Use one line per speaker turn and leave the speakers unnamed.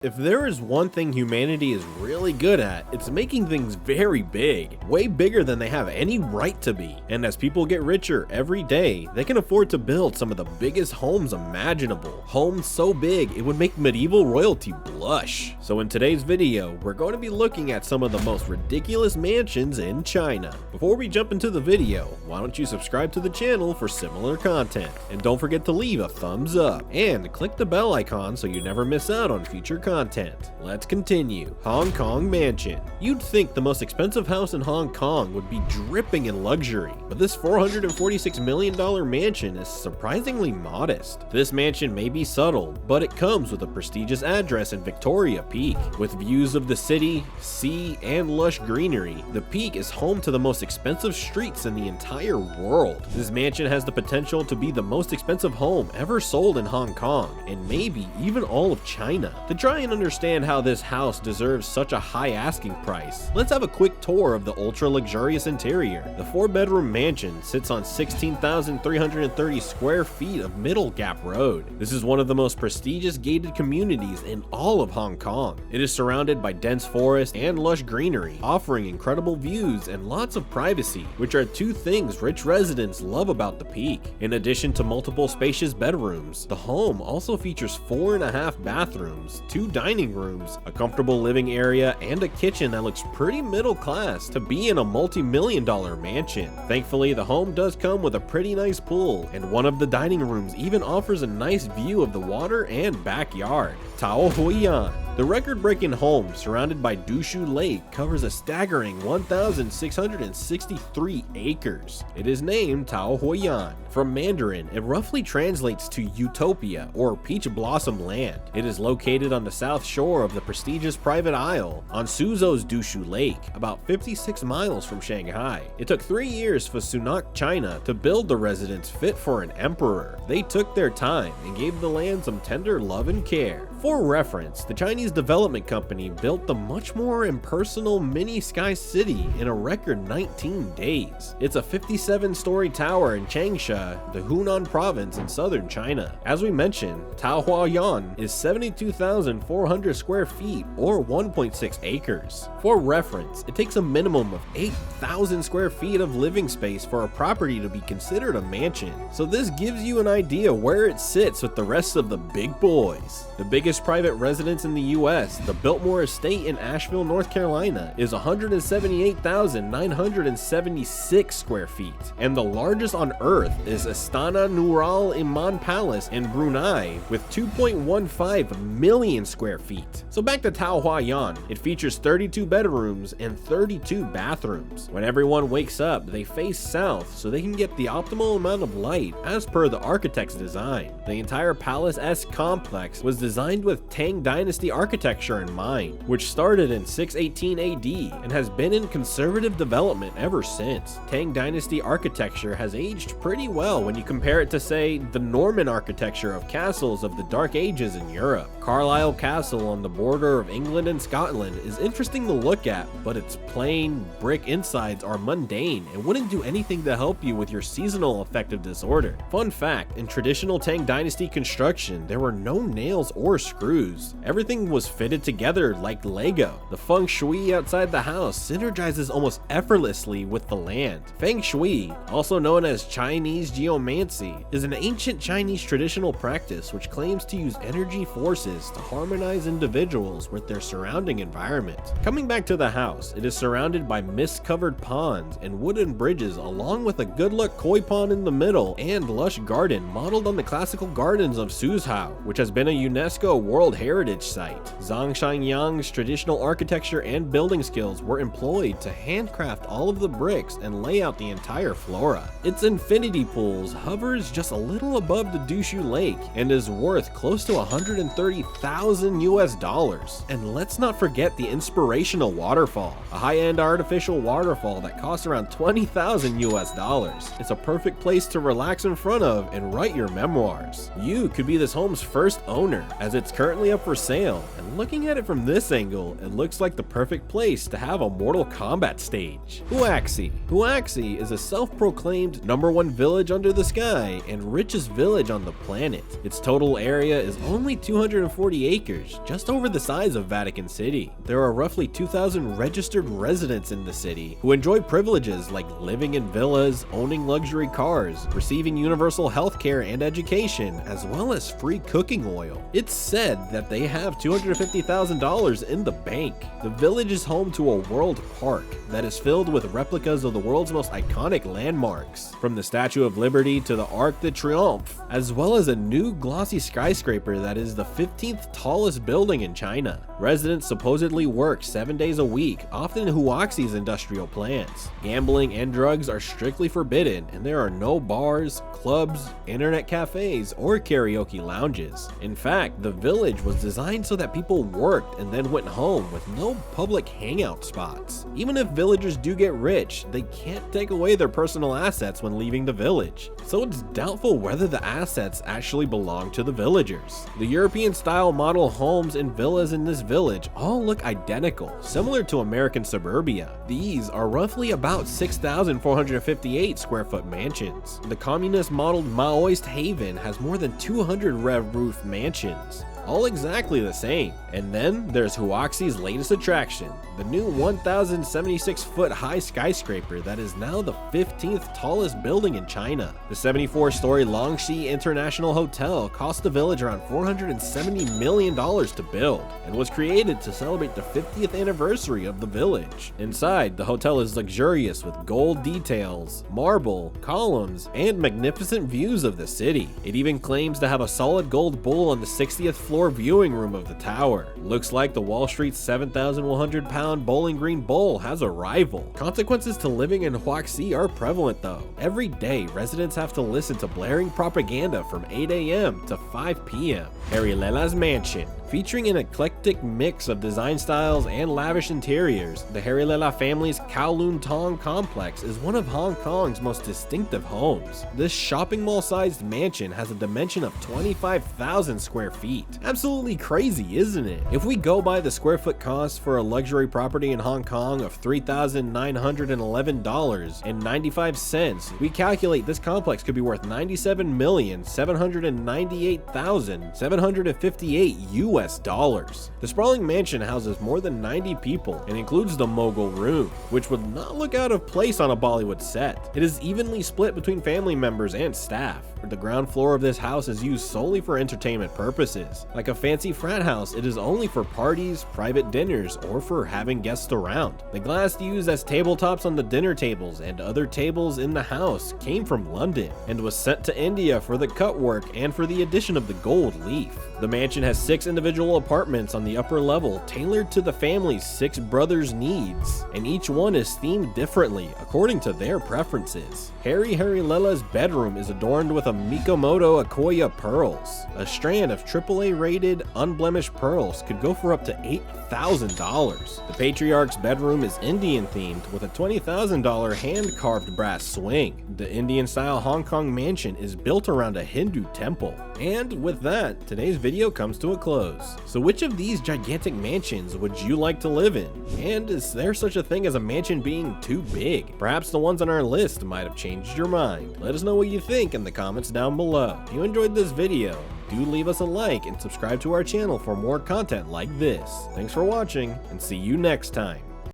If there is one thing humanity is really good at, it's making things very big, way bigger than they have any right to be. And as people get richer every day, they can afford to build some of the biggest homes imaginable. Homes so big, it would make medieval royalty blush. So in today's video, we're going to be looking at some of the most ridiculous mansions in China. Before we jump into the video, why don't you subscribe to the channel for similar content? And don't forget to leave a thumbs up and click the bell icon so you never miss out on future content. Let's continue. Hong Kong Mansion. You'd think the most expensive house in Hong Kong would be dripping in luxury, but this $446 million mansion is surprisingly modest. This mansion may be subtle, but it comes with a prestigious address in Victoria Peak. With views of the city, sea, and lush greenery, the Peak is home to the most expensive streets in the entire world. This mansion has the potential to be the most expensive home ever sold in Hong Kong, and maybe even all of China. To try and understand how this house deserves such a high asking price, let's have a quick tour of the ultra luxurious interior. The 4-bedroom mansion sits on 16,330 square feet of Middle Gap Road. This is one of the most prestigious gated communities in all of Hong Kong. It is surrounded by dense forest and lush greenery, offering incredible views and lots of privacy, which are two things rich residents love about the Peak. In addition to multiple spacious bedrooms, the home also features 4.5 bathrooms, 2 dining rooms, a comfortable living area, and a kitchen that looks pretty middle class to be in a multi-million-dollar mansion. Thankfully, the home does come with a pretty nice pool, and one of the dining rooms even offers a nice view of the water and backyard. Taohuayuan. The record-breaking home, surrounded by Dushu Lake, covers a staggering 1,663 acres. It is named Taohuayuan. From Mandarin, it roughly translates to Utopia or Peach Blossom Land. It is located on the south shore of the prestigious private isle on Suzhou's Dushu Lake, about 56 miles from Shanghai. It took 3 years for Sunak, China, to build the residence fit for an emperor. They took their time and gave the land some tender love and care. For reference, the Chinese development company built the much more impersonal mini Sky City in a record 19 days. It's a 57-story tower in Changsha, the Hunan province in southern China. As we mentioned, Taohuayuan is 72,400 square feet or 1.6 acres. For reference, it takes a minimum of 8,000 square feet of living space for a property to be considered a mansion. So this gives you an idea where it sits with the rest of the big boys. The biggest private residence in the US, the Biltmore Estate in Ashville, North Carolina, is 178,976 square feet, and the largest on earth is Istana Nurul Iman Palace in Brunei with 2.15 million square feet. So back to Taohuayuan, it features 32 bedrooms and 32 bathrooms. When everyone wakes up, they face south so they can get the optimal amount of light as per the architect's design. The entire palace-esque complex was designed with Tang Dynasty architecture in mind, which started in 618 AD and has been in conservative development ever since. Tang Dynasty architecture has aged pretty well when you compare it to, say, the Norman architecture of castles of the Dark Ages in Europe. Carlisle Castle on the border of England and Scotland is interesting to look at, but its plain brick insides are mundane and wouldn't do anything to help you with your seasonal affective disorder. Fun fact, in traditional Tang Dynasty construction, there were no nails or screws. Everything was fitted together like Lego. The feng shui outside the house synergizes almost effortlessly with the land. Feng shui, also known as Chinese geomancy, is an ancient Chinese traditional practice which claims to use energy forces to harmonize individuals with their surrounding environment. Coming back to the house, it is surrounded by mist-covered ponds and wooden bridges, along with a good-luck koi pond in the middle and lush garden modeled on the classical gardens of Suzhou, which has been a UNESCO World Heritage Site. Zhang Shangyang's traditional architecture and building skills were employed to handcraft all of the bricks and lay out the entire flora. Its infinity pools hovers just a little above the Dushu Lake and is worth close to 130,000 US dollars. And let's not forget the inspirational waterfall, a high-end artificial waterfall that costs around 20,000 US dollars. It's a perfect place to relax in front of and write your memoirs. You could be this home's first owner, as its It's currently up for sale, and looking at it from this angle, it looks like the perfect place to have a Mortal Kombat stage. Huaxi. Huaxi is a self-proclaimed #1 village under the sky and richest village on the planet. Its total area is only 240 acres, just over the size of Vatican City. There are roughly 2,000 registered residents in the city who enjoy privileges like living in villas, owning luxury cars, receiving universal healthcare and education, as well as free cooking oil. It's said that they have $250,000 in the bank. The village is home to a world park that is filled with replicas of the world's most iconic landmarks, from the Statue of Liberty to the Arc de Triomphe, as well as a new glossy skyscraper that is the 15th tallest building in China. Residents supposedly work 7 days a week, often in Huaxi's industrial plants. Gambling and drugs are strictly forbidden, and there are no bars, clubs, internet cafes, or karaoke lounges. In fact, the village was designed so that people worked and then went home with no public hangout spots. Even if villagers do get rich, they can't take away their personal assets when leaving the village, so it's doubtful whether the assets actually belong to the villagers. The European-style model homes and villas in this village all look identical, similar to American suburbia. These are roughly about 6,458 square foot mansions. The communist-modeled Maoist Haven has more than 200 rev-roof mansions, all exactly the same. And then there's Huaxi's latest attraction, the new 1,076-foot high skyscraper that is now the 15th tallest building in China. The 74-story Longxi International Hotel cost the village around $470 million to build and was created to celebrate the 50th anniversary of the village. Inside, the hotel is luxurious with gold details, marble, columns, and magnificent views of the city. It even claims to have a solid gold bull on the 60th floor viewing room of the tower. Looks like the Wall Street 7,100-pound Bowling Green Bowl has a rival. Consequences to living in Huaxi are prevalent though. Every day, residents have to listen to blaring propaganda from 8 a.m. to 5 p.m. Harry Lela's mansion. Featuring an eclectic mix of design styles and lavish interiors, the Harry Lela family's Kowloon Tong complex is one of Hong Kong's most distinctive homes. This shopping mall-sized mansion has a dimension of 25,000 square feet. Absolutely crazy, isn't it? If we go by the square foot cost for a luxury property in Hong Kong of $3,911.95, we calculate this complex could be worth $97,798,758 US dollars. The sprawling mansion houses more than 90 people and includes the mogul room, which would not look out of place on a Bollywood set. It is evenly split between family members and staff. The ground floor of this house is used solely for entertainment purposes. Like a fancy frat house, it is only for parties, private dinners, or for having guests around. The glass used as tabletops on the dinner tables and other tables in the house came from London and was sent to India for the cut work and for the addition of the gold leaf. The mansion has 6 individual apartments on the upper level tailored to the family's 6 brothers' needs, and each one is themed differently according to their preferences. Harry Lela's bedroom is adorned with a mikimoto akoya pearls. A strand of AAA rated unblemished pearls could go for up to $8,000. The patriarch's bedroom is Indian themed with a $20,000 hand-carved brass swing. The Indian-style Hong Kong mansion is built around a Hindu temple. And with that, today's video comes to a close. So which of these gigantic mansions would you like to live in? And is there such a thing as a mansion being too big? Perhaps the ones on our list might have changed your mind. Let us know what you think in the comments down below. If you enjoyed this video, do leave us a like and subscribe to our channel for more content like this. Thanks for watching, and see you next time.